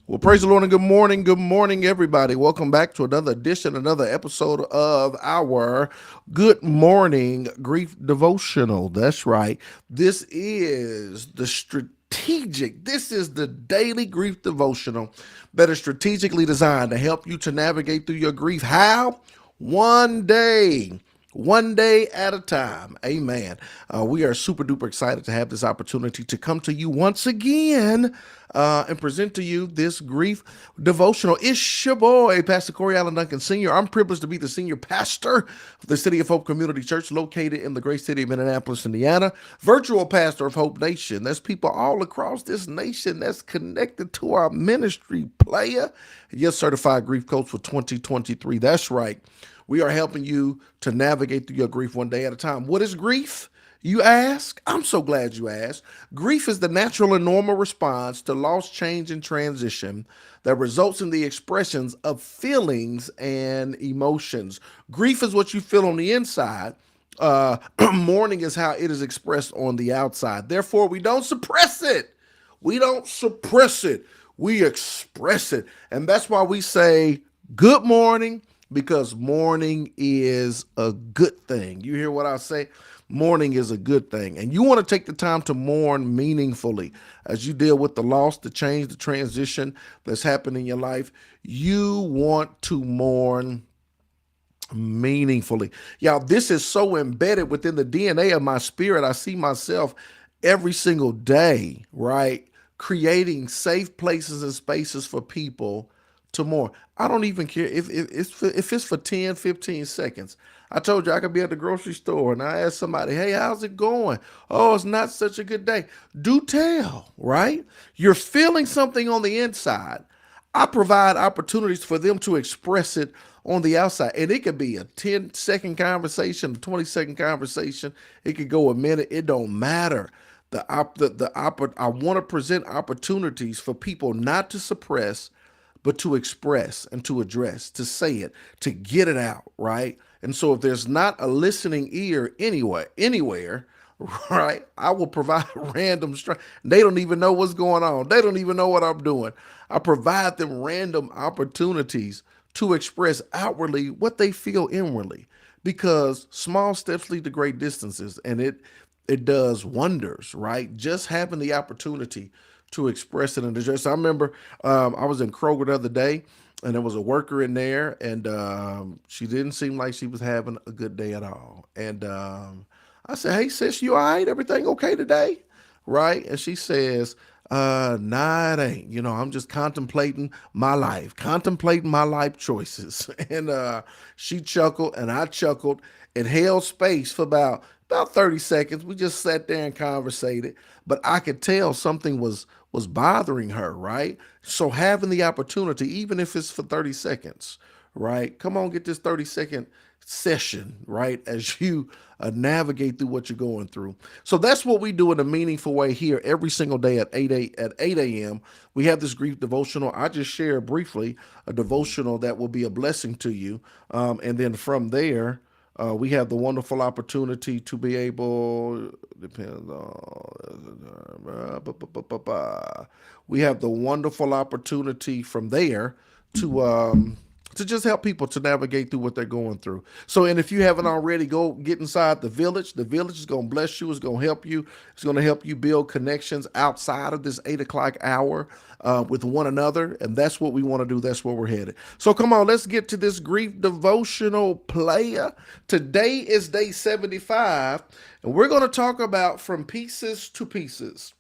Well, praise the Lord and good morning, everybody. Welcome back to another edition, another episode of our Good Morning Grief Devotional. That's right. This is the daily grief devotional that is strategically designed to help you to navigate through your grief. How? One day at a time. Amen. We are super duper excited to have this opportunity to come to you once again and present to you this grief devotional. It's your boy, Pastor Corey Allen Duncan Sr. I'm privileged to be the senior pastor of the City of Hope Community Church located in the great city of Indianapolis, Indiana, virtual pastor of Hope Nation. There's people all across this nation that's connected to our ministry, player. Yes, certified grief coach for 2023. That's right. We are helping you to navigate through your grief one day at a time. What is grief? You ask? I'm so glad you asked. Grief is the natural and normal response to loss, change, and transition that results in the expressions of feelings and emotions. Grief is what you feel on the inside. Mourning is how it is expressed on the outside. Therefore, we don't suppress it. We don't suppress it. We express it. And that's why we say good morning, because mourning is a good thing. You hear what I say? Mourning is a good thing. And you want to take the time to mourn meaningfully as you deal with the loss, the change, the transition that's happened in your life. You want to mourn meaningfully. Y'all, this is so embedded within the DNA of my spirit. I see myself every single day, right? Creating safe places and spaces for people to mourn. I don't even care if it's for 10, 15 seconds. I told you I could be at the grocery store and I ask somebody, hey, how's it going? Oh, it's not such a good day. Do tell, right? You're feeling something on the inside. I provide opportunities for them to express it on the outside. And it could be a 10-second conversation, a 20-second conversation. It could go a minute. It don't matter. I want to present opportunities for people not to suppress, but to express and to address, to say it, to get it out, right? And so if there's not a listening ear anywhere, right, I will provide random strength. They don't even know what's going on. They don't even know what I'm doing. I provide them random opportunities to express outwardly what they feel inwardly, because small steps lead to great distances, and it does wonders, right? Just having the opportunity to express it and address. I remember I was in Kroger the other day, and there was a worker in there, and she didn't seem like she was having a good day at all. And I said, "Hey, sis, you all right? Everything okay today?" Right? And she says, nah, it ain't. I'm just contemplating my life choices." And she chuckled and I chuckled and held space for about 30 seconds. We just sat there and conversated, but I could tell something was bothering her, right? So having the opportunity, even if it's for 30 seconds, right? Come on, get this 30-second session, right? As you navigate through what you're going through. So that's what we do in a meaningful way here every single day at 8 a.m. We have this grief devotional. I just share briefly a devotional that will be a blessing to you. And then from there, we have the wonderful opportunity to be able, depends on, we have the wonderful opportunity from there to just help people to navigate through what they're going through. So, and if you haven't already, go get inside the village. The village is going to bless you. It's going to help you. It's going to help you build connections outside of this 8 o'clock hour with one another. And that's what we want to do. That's where we're headed. So come on, let's get to this grief devotional, player. Today is day 75, and we're going to talk about from pieces to pieces.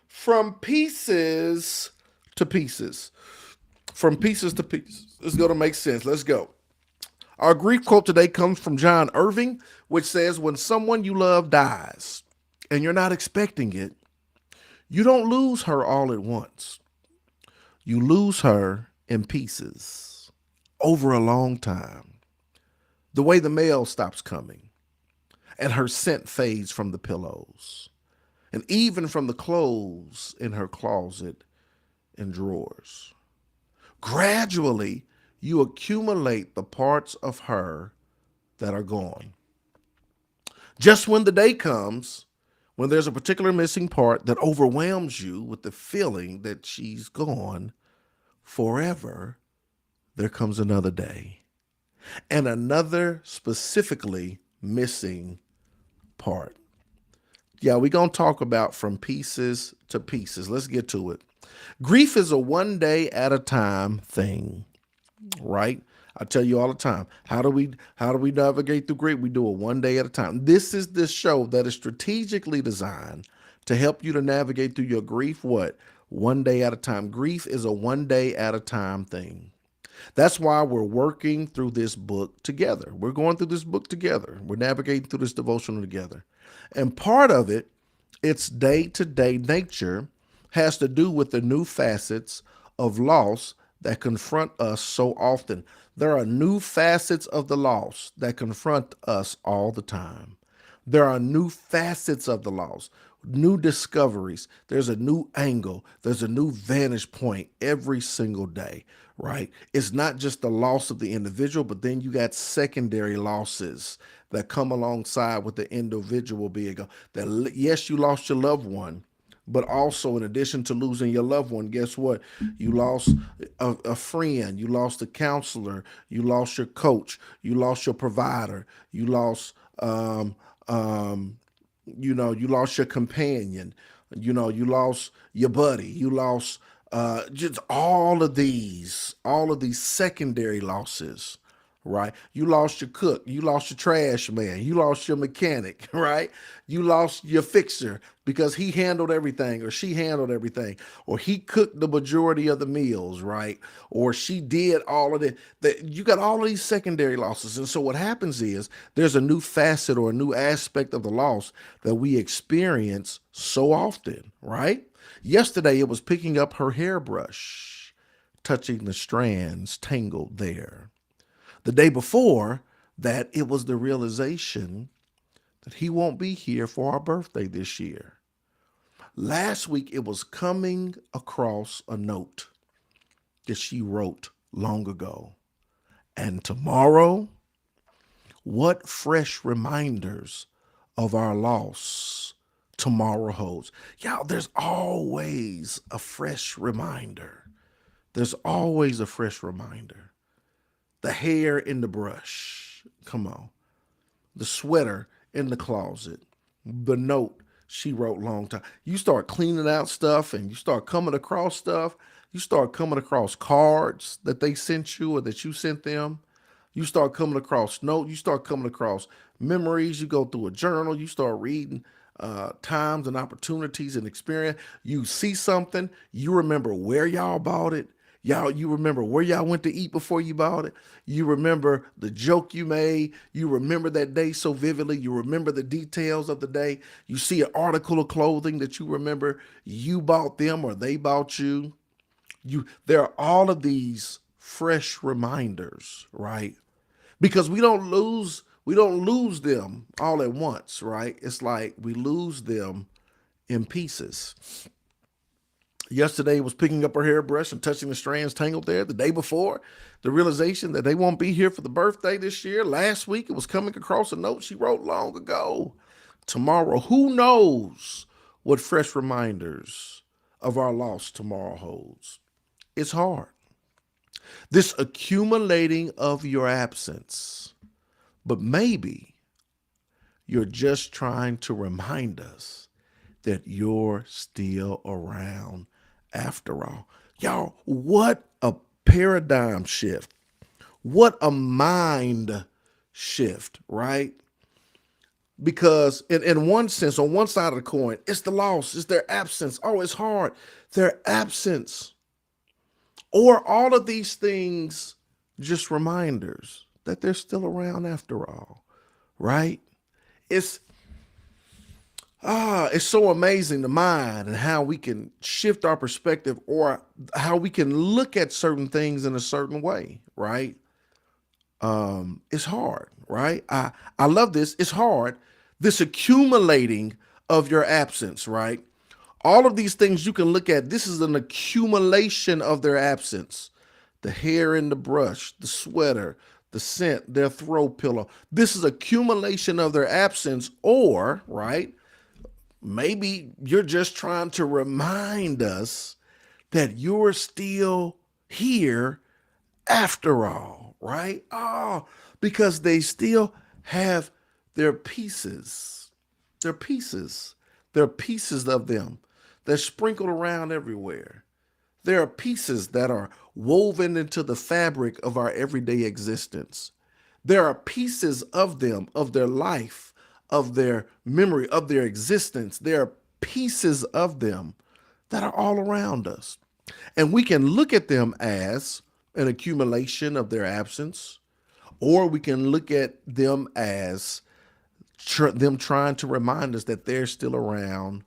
From pieces to pieces. From pieces to pieces. It's going to make sense. Let's go. Our grief quote today comes from John Irving, which says, when someone you love dies and you're not expecting it, you don't lose her all at once. You lose her in pieces over a long time. The way the mail stops coming and her scent fades from the pillows and even from the clothes in her closet and drawers. Gradually, you accumulate the parts of her that are gone. Just when the day comes, when there's a particular missing part that overwhelms you with the feeling that she's gone, forever, there comes another day and another specifically missing part. Yeah, we're going to talk about from pieces to pieces. Let's get to it. Grief is a one day at a time thing, right? I tell you all the time. How do we navigate through grief? We do it one day at a time. This is this show that is strategically designed to help you to navigate through your grief. What? One day at a time. Grief is a one day at a time thing. That's why we're working through this book together. We're going through this book together. We're navigating through this devotional together. And part of it, its day to day nature, has to do with the new facets of loss that confront us so often. There are new facets of the loss that confront us all the time. There are new facets of the loss, new discoveries. There's a new angle. There's a new vantage point every single day, right? It's not just the loss of the individual, but then you got secondary losses that come alongside with the individual being. That yes, you lost your loved one, but also in addition to losing your loved one, guess what? You lost a friend, you lost a counselor, you lost your coach, you lost your provider, you lost you lost your companion, you lost your buddy, you lost just all of these secondary losses, right? You lost your cook, you lost your trash man, you lost your mechanic, right? You lost your fixer because he handled everything or she handled everything or he cooked the majority of the meals, right? Or she did all of it. You got all of these secondary losses. And so what happens is there's a new facet or a new aspect of the loss that we experience so often, right? Yesterday it was picking up her hairbrush, touching the strands tangled there. The day before that, it was the realization that he won't be here for our birthday this year. Last week, it was coming across a note that she wrote long ago. And tomorrow, what fresh reminders of our loss tomorrow holds. Y'all, there's always a fresh reminder. There's always a fresh reminder. The hair in the brush. Come on. The sweater in the closet. The note she wrote long time. You start cleaning out stuff and you start coming across stuff. You start coming across cards that they sent you or that you sent them. You start coming across notes. You start coming across memories. You go through a journal. You start reading times and opportunities and experience. You see something. You remember where y'all bought it. You remember where y'all went to eat before you bought it. You remember the joke you made. You remember that day so vividly. You remember the details of the day. You see an article of clothing that you remember you bought them or they bought you. There are all of these fresh reminders, right? Because we don't lose them all at once, right? It's like we lose them in pieces. Yesterday was picking up her hairbrush and touching the strands tangled there. The day before, the realization that they won't be here for the birthday this year. Last week, it was coming across a note she wrote long ago. Tomorrow, who knows what fresh reminders of our loss tomorrow holds? It's hard. This accumulating of your absence, but maybe you're just trying to remind us that you're still around after all. Y'all, what a paradigm shift. What a mind shift, right? Because in one sense, on one side of the coin, it's the loss, it's their absence. Oh, it's hard. Their absence. Or all of these things, just reminders that they're still around after all, right? It's it's so amazing, the mind and how we can shift our perspective or how we can look at certain things in a certain way, right? It's hard, right? I love this. It's hard. This accumulating of your absence, right? All of these things you can look at. This is an accumulation of their absence. The hair in the brush, the sweater, the scent, their throw pillow. This is accumulation of their absence, or, right? Maybe you're just trying to remind us that you're still here after all, right? Oh, because they still have their pieces. Their pieces. There are pieces of them. They're sprinkled around everywhere. There are pieces that are woven into the fabric of our everyday existence. There are pieces of them, of their life, of their memory, of their existence. There are pieces of them that are all around us. And we can look at them as an accumulation of their absence, or we can look at them as them trying to remind us that they're still around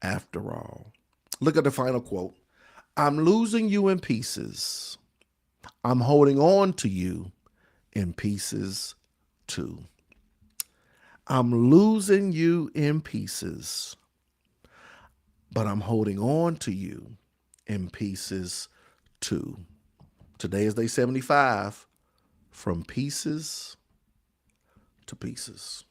after all. Look at the final quote. I'm losing you in pieces. I'm holding on to you in pieces too. I'm losing you in pieces, but I'm holding on to you in pieces too. Today is day 75, from pieces to pieces.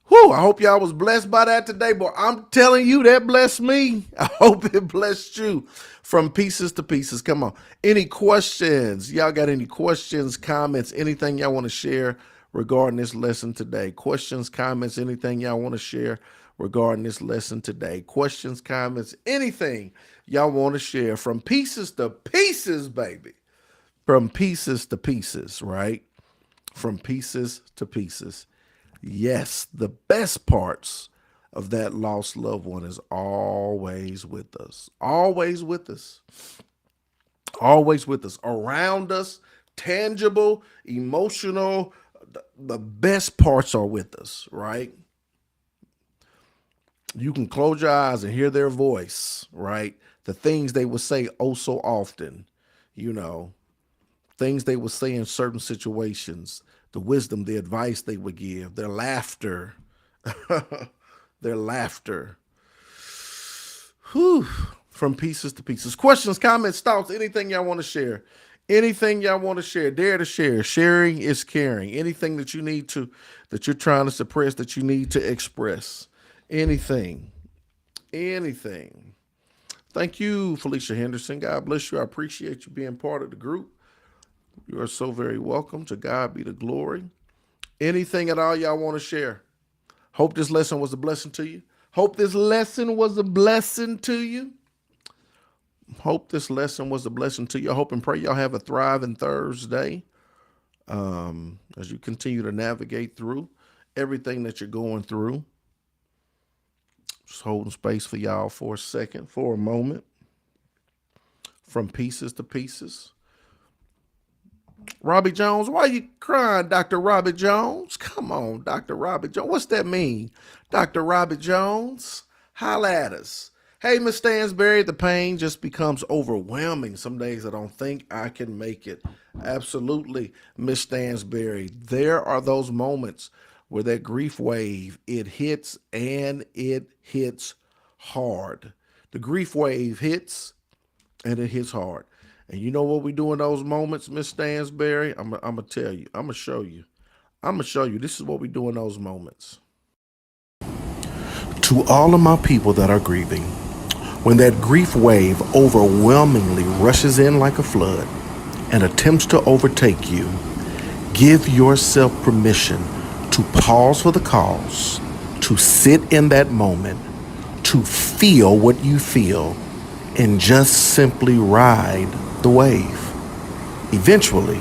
Whew, I hope y'all was blessed by that today, but I'm telling you, that blessed me. I hope it blessed you. From pieces to pieces. Come on. Any questions? Y'all got any questions, comments, anything y'all want to share regarding this lesson today? Questions, comments, anything y'all want to share regarding this lesson today? Questions, comments, anything y'all want to share. From pieces to pieces, baby. From pieces to pieces, right? From pieces to pieces. Yes, the best parts of that lost loved one is always with us. Always with us. Always with us. Around us, tangible, emotional. The best parts are with us, right? You can close your eyes and hear their voice, right? The things they would say oh so often, you know, things they would say in certain situations, the wisdom, the advice they would give, their laughter, their laughter. Whew. From pieces to pieces. Questions, comments, thoughts, anything y'all want to share. Anything y'all want to share, dare to share. Sharing is caring. Anything that you need to, that you're trying to suppress, that you need to express. Anything. Anything. Thank you, Felicia Henderson. God bless you. I appreciate you being part of the group. You are so very welcome. To God be the glory. Anything at all y'all want to share? Hope this lesson was a blessing to you. Hope this lesson was a blessing to you. Hope this lesson was a blessing to you. I hope and pray y'all have a thriving Thursday as you continue to navigate through everything that you're going through. Just holding space for y'all for a second, for a moment. From pieces to pieces. Robbie Jones, why are you crying, Dr. Robbie Jones? Come on, Dr. Robbie Jones. What's that mean? Dr. Robbie Jones, holla at us. Hey, Miss Stansberry, the pain just becomes overwhelming. Some days I don't think I can make it. Absolutely, Miss Stansberry. There are those moments where that grief wave, it hits and it hits hard. The grief wave hits and it hits hard. And you know what we do in those moments, Miss Stansberry? I'm going to tell you. I'm going to show you. I'm going to show you. This is what we do in those moments. To all of my people that are grieving, when that grief wave overwhelmingly rushes in like a flood and attempts to overtake you, give yourself permission to pause for the cause, to sit in that moment, to feel what you feel, and just simply ride the wave. Eventually,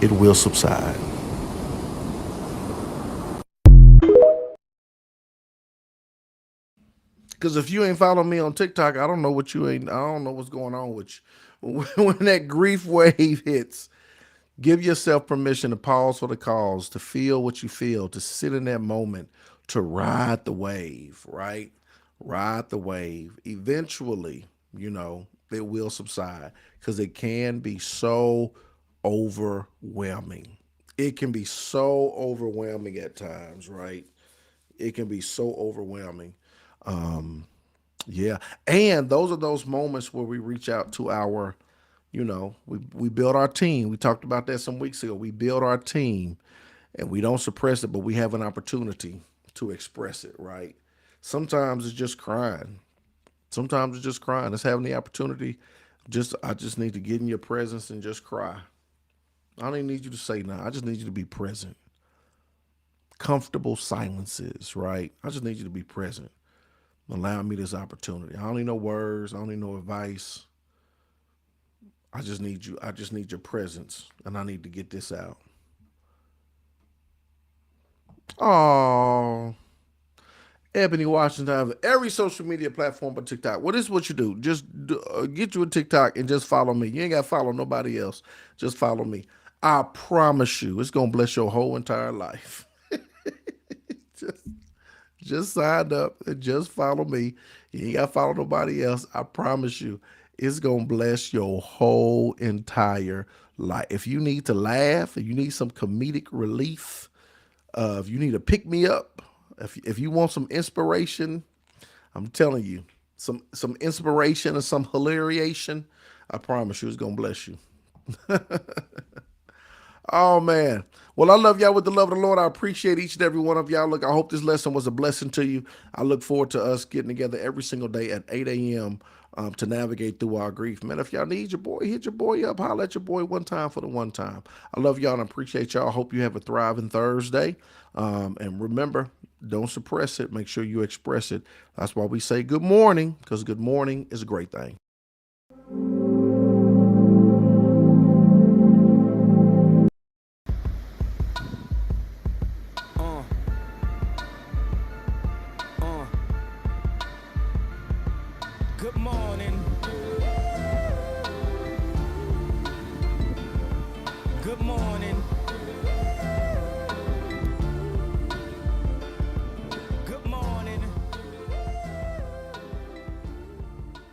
it will subside. Because if you ain't following me on TikTok, I don't know what you ain't. I don't know what's going on with you. When that grief wave hits, give yourself permission to pause for the cause, to feel what you feel, to sit in that moment, to ride the wave. Right, ride the wave. Eventually, it will subside because it can be so overwhelming. It can be so overwhelming at times, right? It can be so overwhelming. Yeah. And those are those moments where we reach out to we build our team. We talked about that some weeks ago. We build our team and we don't suppress it, but we have an opportunity to express it, right? Sometimes it's just crying. Sometimes it's just crying. It's having the opportunity I just need to get in your presence and just cry. I don't even need you to say nothing. I just need you to be present. Comfortable silences, right? I just need you to be present. Allow me this opportunity. I don't need no words. I don't need no advice. I just need you. I just need your presence, and I need to get this out. Oh, Ebony Washington have every social media platform but TikTok. Well, this is what you do. Just get you a TikTok and just follow me. You ain't got to follow nobody else. Just follow me. I promise you, it's gonna bless your whole entire life. just, just sign up and just follow me. You ain't got to follow nobody else. I promise you, it's gonna bless your whole entire life. If you need to laugh, if you need some comedic relief, if you need to pick me up, if you want some inspiration, I'm telling you, some inspiration and some hilariation, I promise you, it's gonna bless you. Oh man. Well, I love y'all with the love of the Lord. I appreciate each and every one of y'all. Look, I hope this lesson was a blessing to you. I look forward to us getting together every single day at 8 a.m. To navigate through our grief. Man, if y'all need your boy, hit your boy up. Holler at your boy one time for the one time. I love y'all and appreciate y'all. Hope you have a thriving Thursday. And remember, don't suppress it. Make sure you express it. That's why we say good morning, because good morning is a great thing. Uh, uh. Good morning.